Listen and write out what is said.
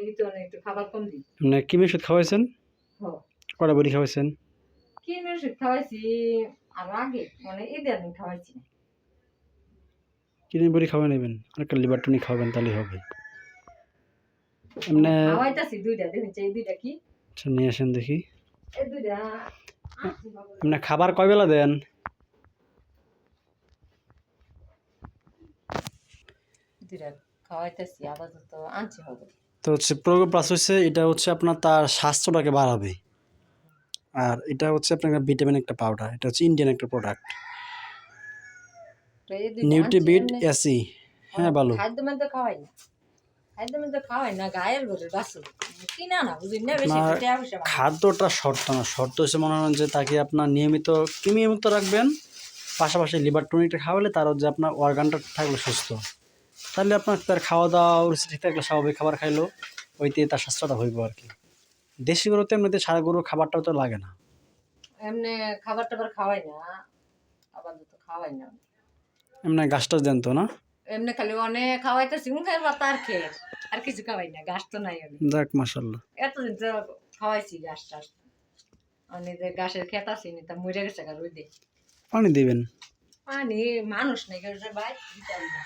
এই তো একটু খাবার কম দিই। মানে কি ওষুধ খাওয়াইছেন? হ্যাঁ। কটা বড়ি খাওয়াইছেন? কি ওষুধ খাওয়াইছি আরো আগে মানে ইদানিং খাওয়াইছি না। কিডনি বড়ি খাওয়াই নেবেন, আর একটা লিভার টনিক খাওয়াবেন, তাহলেই হবে। এমনি খাওয়াইতাছি দুইটা, দেখুন এই দুইটা কি? আচ্ছা, নিয়ে আসেন দেখি। এই দুইটা এমনি খাবার কয় বেলা দেন? দুইটা খাওয়াইতাছি, আপাতত আনছি হবে। তো হচ্ছে প্রোগো প্লাস হচ্ছে এটা হচ্ছে আপনার তার স্বাস্থ্যটাকে বাড়াবে, আর এটা হচ্ছে আপনার ভিটামিন একটা পাউডার, এটা হচ্ছে ইন্ডিয়ান একটা প্রোডাক্ট, তো এই দুইটা আনছি নিউট্রিবিট এমনি। এসি। হ্যাঁ ভালো। খাদ্য মধ্যে খাওয়াই না, খাদ্য মধ্যে খাওয়াই না, গায়ের ঘরের বাসু কিনা না, বুঝলি না, বেশি আপনার টাকা পয়সা খাদ্যটা শর্ত না, শর্ত হচ্ছে মনে হয় যে তাকে আপনার নিয়মিত কৃমিমুক্ত রাখবেন, পাশাপাশি লিভার টনিকটা খাওয়ালে তার যে আপনার অর্গানটা থাকলো সুস্থ, তাহলে আপনার তার খাওয়া দাওয়া রুচি ঠিক থাকলে স্বাভাবিক খাবার খাইলো, ওইতে তার স্বাস্থ্যটা হইব আর কি। দেশি গরুতে এমনিতে সার গরুর খাবারটাও তো লাগে না। এমনি খাবার টাবার খাওয়াই না, আপাতত খাওয়াই না। এমনি ঘাস টাস দেন তো না? এমনি খালি অনেক খাওয়াইতেছি মুখের পাতা আর খেয়ে, আর কিছু খাওয়াই না, ঘাস তো নাই অনেক। যাক মাশাআল্লাহ। এতদিন তো খাওয়াইছি ঘাস টাস, অনেক যে ঘাসের খেত আছে তা মরে গেছে রোদে। পানি দিবেন। পানি মানুষ নাই ভাই দিতে পারি না।